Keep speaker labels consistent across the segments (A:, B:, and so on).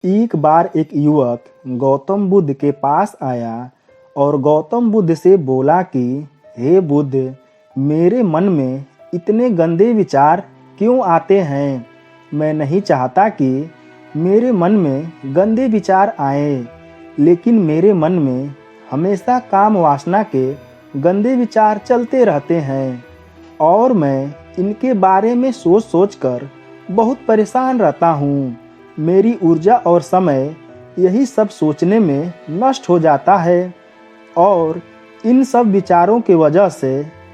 A: एक बार एक युवक गौतम बुद्ध के पास आया और गौतम बुद्ध से बोला कि हे बुद्ध, मेरे मन में इतने गंदे विचार क्यों आते हैं। मैं नहीं चाहता कि मेरे मन में गंदे विचार आए, लेकिन मेरे मन में हमेशा काम वासना के गंदे विचार चलते रहते हैं और मैं इनके बारे में सोच सोच कर बहुत परेशान रहता हूँ। मेरी ऊर्जा और समय यही सब सोचने में नष्ट हो जाता है और इन सब विचारों की वजह से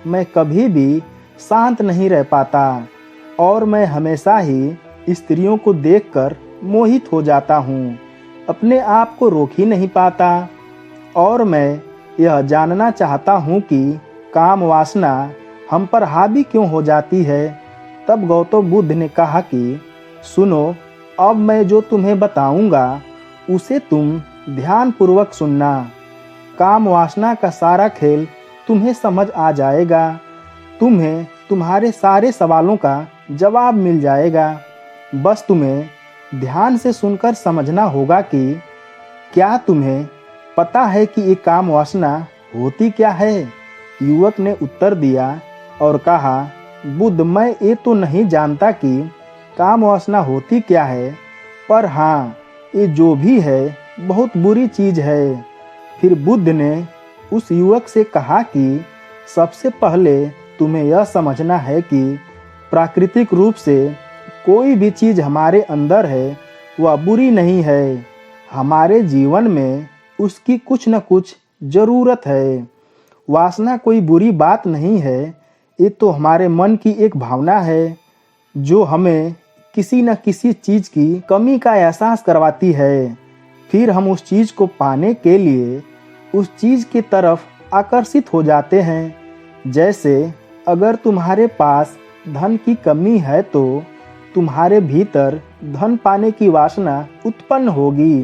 A: मैं कभी भी शांत नहीं रह पाता और मैं हमेशा ही स्त्रियों को देखकर मोहित हो जाता हूँ। अपने आप को रोक ही नहीं पाता और मैं यह जानना चाहता हूँ कि काम वासना हम पर हावी क्यों हो जाती है। तब गौतम बुद्ध ने कहा कि सुनो, अब मैं जो तुम्हें बताऊंगा उसे तुम ध्यान पूर्वक सुनना। काम वासना का सारा खेल तुम्हें समझ आ जाएगा। तुम्हें तुम्हारे सारे सवालों का जवाब मिल जाएगा। बस तुम्हें ध्यान से सुनकर समझना होगा कि क्या तुम्हें पता है कि ये काम वासना होती क्या है। युवक ने उत्तर दिया और कहा, बुद्ध, मैं ये तो नहीं जानता कि काम वासना होती क्या है, पर हाँ, ये जो भी है बहुत बुरी चीज है। फिर बुद्ध ने उस युवक से कहा कि सबसे पहले तुम्हें यह समझना है कि प्राकृतिक रूप से कोई भी चीज हमारे अंदर है वह बुरी नहीं है। हमारे जीवन में उसकी कुछ न कुछ जरूरत है। वासना कोई बुरी बात नहीं है, ये तो हमारे मन की एक भावना है जो हमें किसी न किसी चीज की कमी का एहसास करवाती है। फिर हम उस चीज को पाने के लिए उस चीज की तरफ आकर्षित हो जाते हैं। जैसे अगर तुम्हारे पास धन की कमी है तो तुम्हारे भीतर धन पाने की वासना उत्पन्न होगी।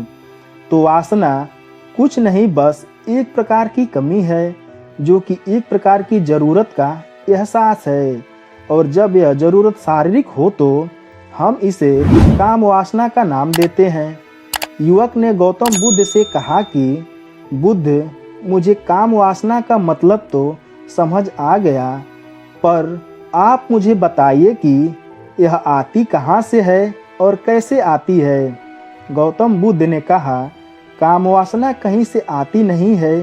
A: तो वासना कुछ नहीं, बस एक प्रकार की कमी है जो कि एक प्रकार की जरूरत का एहसास है। और जब यह जरूरत शारीरिक हो तो हम इसे काम वासना का नाम देते हैं। युवक ने गौतम बुद्ध से कहा कि बुद्ध, मुझे काम वासना का मतलब तो समझ आ गया, पर आप मुझे बताइए कि यह आती कहाँ से है और कैसे आती है। गौतम बुद्ध ने कहा, काम वासना कहीं से आती नहीं है,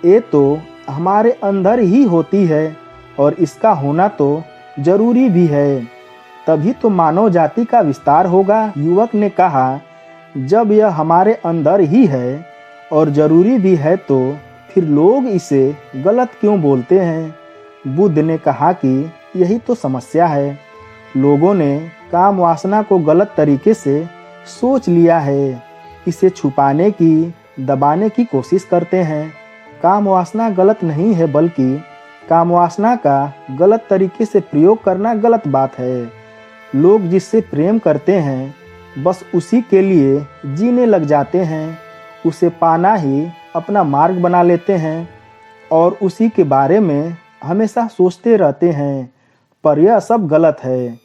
A: ये तो हमारे अंदर ही होती है और इसका होना तो जरूरी भी है, तभी तो मानव जाति का विस्तार होगा। युवक ने कहा, जब यह हमारे अंदर ही है और जरूरी भी है तो फिर लोग इसे गलत क्यों बोलते हैं। बुद्ध ने कहा कि यही तो समस्या है। लोगों ने काम वासना को गलत तरीके से सोच लिया है। इसे छुपाने की, दबाने की कोशिश करते हैं। काम वासना गलत नहीं है, बल्कि काम वासना का गलत तरीके से प्रयोग करना गलत बात है। लोग जिससे प्रेम करते हैं बस उसी के लिए जीने लग जाते हैं। उसे पाना ही अपना मार्ग बना लेते हैं और उसी के बारे में हमेशा सोचते रहते हैं, पर यह सब गलत है।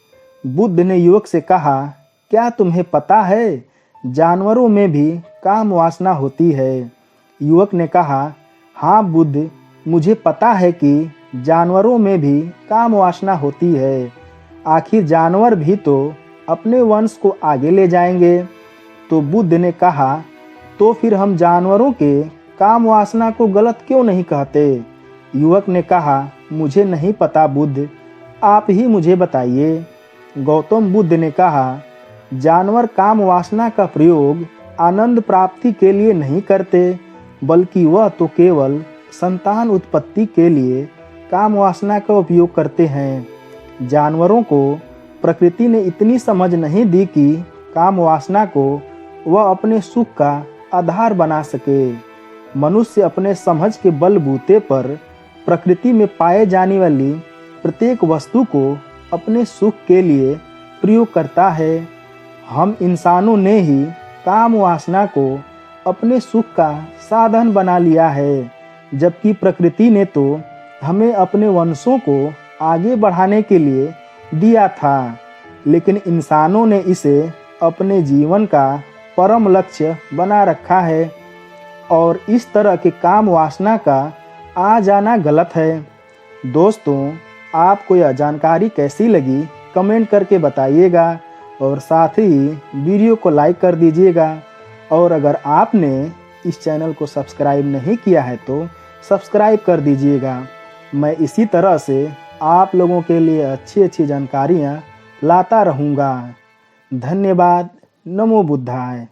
A: बुद्ध ने युवक से कहा, क्या तुम्हें पता है जानवरों में भी काम वासना होती है। युवक ने कहा, हाँ बुद्ध, मुझे पता है कि जानवरों में भी काम वासना होती है। आखिर जानवर भी तो अपने वंश को आगे ले जाएंगे। तो बुद्ध ने कहा, तो फिर हम जानवरों के काम वासना को गलत क्यों नहीं कहते। युवक ने कहा, मुझे नहीं पता बुद्ध, आप ही मुझे बताइए। गौतम बुद्ध ने कहा, जानवर काम वासना का प्रयोग आनंद प्राप्ति के लिए नहीं करते, बल्कि वह तो केवल संतान उत्पत्ति के लिए काम वासना का उपयोग करते हैं। जानवरों को प्रकृति ने इतनी समझ नहीं दी कि काम वासना को वह अपने सुख का आधार बना सके। मनुष्य अपने समझ के बलबूते पर प्रकृति में पाए जाने वाली प्रत्येक वस्तु को अपने सुख के लिए प्रयोग करता है। हम इंसानों ने ही काम वासना को अपने सुख का साधन बना लिया है, जबकि प्रकृति ने तो हमें अपने वंशों को आगे बढ़ाने के लिए दिया था, लेकिन इंसानों ने इसे अपने जीवन का परम लक्ष्य बना रखा है और इस तरह के काम वासना का आ जाना गलत है। दोस्तों, आपको यह जानकारी कैसी लगी कमेंट करके बताइएगा और साथ ही वीडियो को लाइक कर दीजिएगा। और अगर आपने इस चैनल को सब्सक्राइब नहीं किया है तो सब्सक्राइब कर दीजिएगा। मैं इसी तरह से आप लोगों के लिए अच्छी जानकारियाँ लाता रहूँगा। धन्यवाद। नमो बुद्धाय।